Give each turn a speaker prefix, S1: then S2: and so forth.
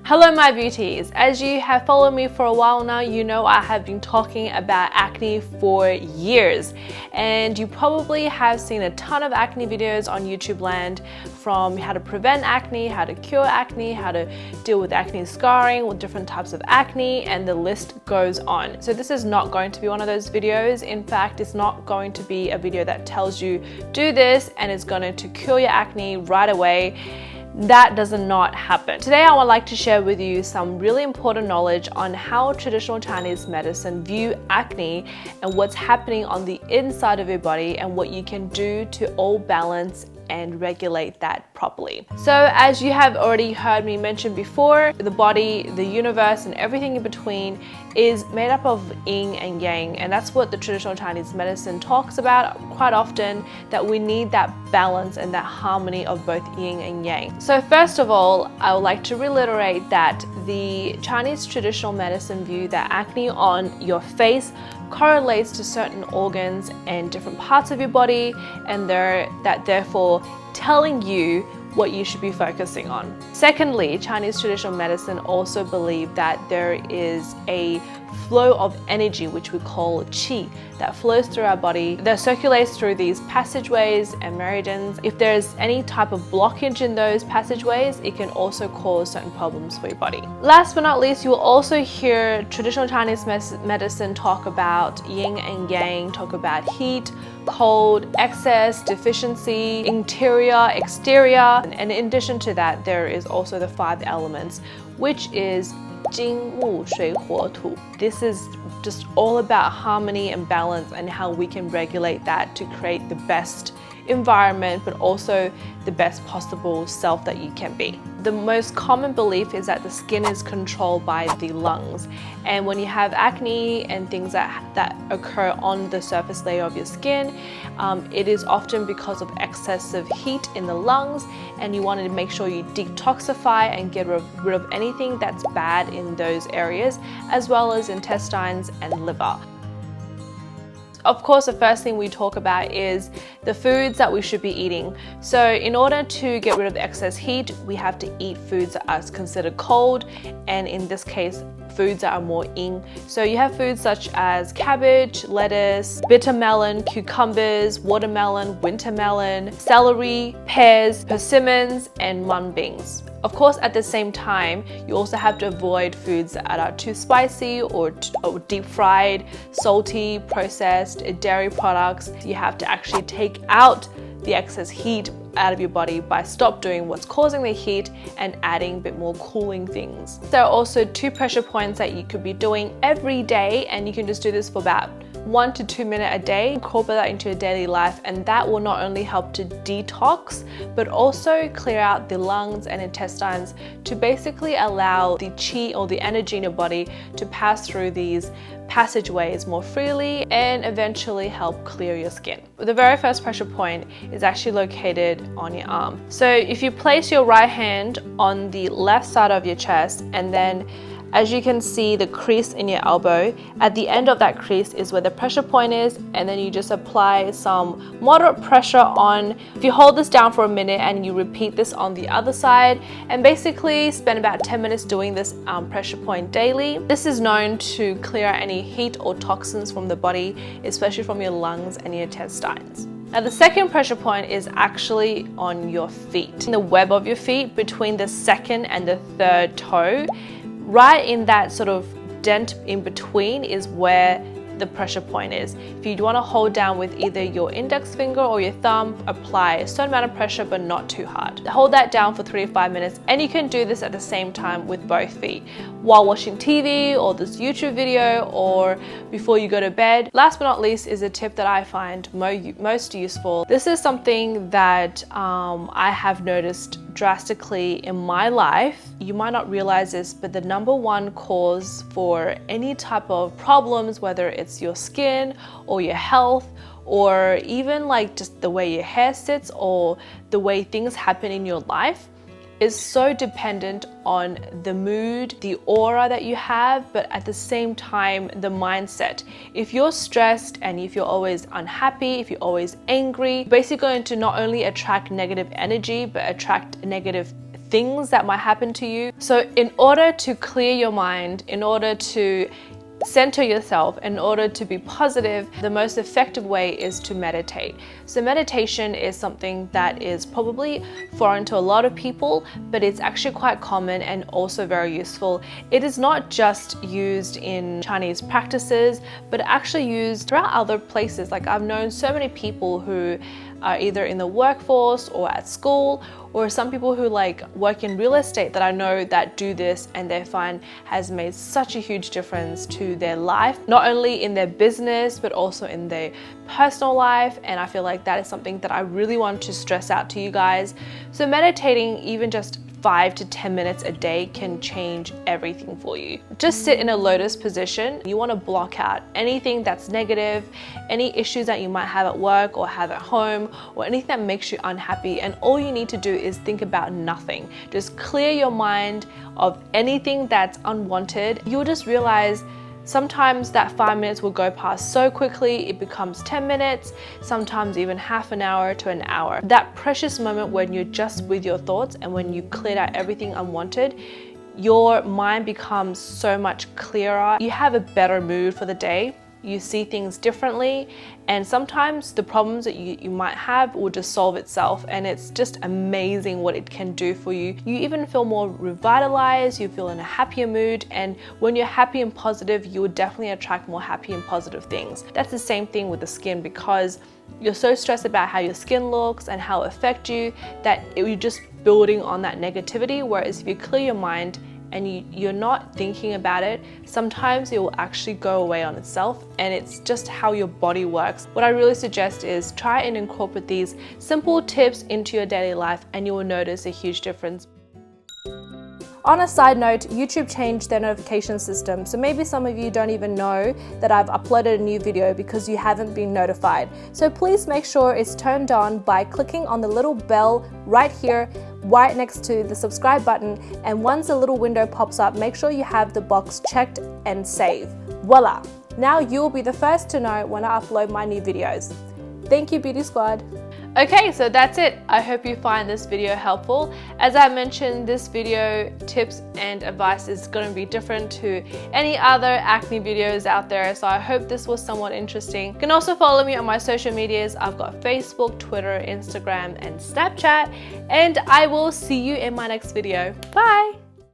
S1: Hello my beauties, as you have followed me for a while now, you know I have been talking about acne for years, and you probably have seen a ton of acne videos on YouTube land, from how to prevent acne, how to cure acne, how to deal with acne scarring, with different types of acne, and the list goes on. So this is not going to be one of those videos. In fact, it's not going to be a video that tells you do this and it's going to cure your acne right away. That does not happen. Today I would like to share with you some really important knowledge on how traditional Chinese medicine view acne and what's happening on the inside of your body and what you can do to all balance and regulate that properly. So as you have already heard me mention before, the body, the universe, and everything in between is made up of yin and yang, and that's what the traditional Chinese medicine talks about quite often, that we need that balance and that harmony of both yin and yang. So first of all, I would like to reiterate that the Chinese traditional medicine view that acne on your face correlates to certain organs and different parts of your body, and therefore telling you what you should be focusing on. Secondly, Chinese traditional medicine also believe that there is a flow of energy, which we call qi, that flows through our body, that circulates through these passageways and meridians. If there's any type of blockage in those passageways, it can also cause certain problems for your body. Last but not least, you will also hear traditional Chinese medicine talk about yin and yang, talk about heat, cold, excess, deficiency, interior, exterior, and in addition to that, there is also the 5 elements, which is 金木水火土. This is just all about harmony and balance and how we can regulate that to create the best environment, but also the best possible self that you can be. The most common belief is that the skin is controlled by the lungs, and when you have acne and things that occur on the surface layer of your skin, it is often because of excessive heat in the lungs, and you want to make sure you detoxify and get rid of anything that's bad in those areas, as well as intestines and liver. Of course, the first thing we talk about is the foods that we should be eating. So in order to get rid of the excess heat, we have to eat foods that are considered cold, and in this case, foods that are more yin. So you have foods such as cabbage, lettuce, bitter melon, cucumbers, watermelon, winter melon, celery, pears, persimmons, and mung beans. Of course, at the same time, you also have to avoid foods that are too spicy or deep fried, salty, processed, dairy products. You have to actually take out the excess heat out of your body by stop doing what's causing the heat and adding a bit more cooling things. There are also 2 pressure points that you could be doing every day, and you can just do this for about 1 to 2 minutes a day. Incorporate that into your daily life, and that will not only help to detox but also clear out the lungs and intestines to basically allow the qi or the energy in your body to pass through these passageways more freely and eventually help clear your skin. The very first pressure point is actually located on your arm. So if you place your right hand on the left side of your chest, and then as you can see the crease in your elbow, at the end of that crease is where the pressure point is, and then you just apply some moderate pressure on. If you hold this down for a minute and you repeat this on the other side, and basically spend about 10 minutes doing this pressure point daily. This is known to clear out any heat or toxins from the body, especially from your lungs and your intestines. Now the second pressure point is actually on your feet, in the web of your feet, between the second and the third toe. Right in that sort of dent in between is where the pressure point is. If you want to hold down with either your index finger or your thumb, apply a certain amount of pressure but not too hard. Hold that down for 3 to 5 minutes, and you can do this at the same time with both feet while watching TV or this YouTube video or before you go to bed. Last but not least is a tip that I find most useful. This is something that I have noticed drastically in my life. You might not realize this, but the #1 cause for any type of problems, whether it's your skin or your health, or even like just the way your hair sits or the way things happen in your life, is so dependent on the mood, the aura that you have, but at the same time, the mindset. If you're stressed and if you're always unhappy, if you're always angry, you're basically going to not only attract negative energy, but attract negative things that might happen to you. So in order to clear your mind, in order to center yourself, in order to be positive, the most effective way is to meditate. So meditation is something that is probably foreign to a lot of people, but it's actually quite common and also very useful. It is not just used in Chinese practices, but actually used throughout other places. Like I've known so many people who are either in the workforce or at school, or some people who like work in real estate that I know that do this and they find has made such a huge difference to their life, not only in their business but also in their personal life. And I feel like that is something that I really want to stress out to you guys. So meditating, even just 5 to 10 minutes a day, can change everything for you. Just sit in a lotus position. You want to block out anything that's negative, any issues that you might have at work or have at home, or anything that makes you unhappy. And all you need to do is think about nothing. Just clear your mind of anything that's unwanted. You'll just realize sometimes that 5 minutes will go past so quickly, it becomes 10 minutes, sometimes even half an hour to an hour. That precious moment when you're just with your thoughts and when you cleared out everything unwanted, your mind becomes so much clearer. You have a better mood for the day. You see things differently, and sometimes the problems that you might have will just solve itself, and it's just amazing what it can do for you. You even feel more revitalized, you feel in a happier mood, and when you're happy and positive, you will definitely attract more happy and positive things. That's the same thing with the skin, because you're so stressed about how your skin looks and how it affects you that you're just building on that negativity. Whereas if you clear your mind and you're not thinking about it, sometimes it will actually go away on itself, and it's just how your body works. What I really suggest is try and incorporate these simple tips into your daily life and you will notice a huge difference. On a side note, YouTube changed their notification system, so maybe some of you don't even know that I've uploaded a new video because you haven't been notified. So please make sure it's turned on by clicking on the little bell right here, right next to the subscribe button, and once a little window pops up, make sure you have the box checked and save. Voila! Now you will be the first to know when I upload my new videos. Thank you, Beauty Squad. Okay, so that's it. I hope you find this video helpful. As I mentioned, this video tips and advice is going to be different to any other acne videos out there, so I hope this was somewhat interesting. You can also follow me on my social medias. I've got Facebook, Twitter, Instagram, and Snapchat, and I will see you in my next video. Bye!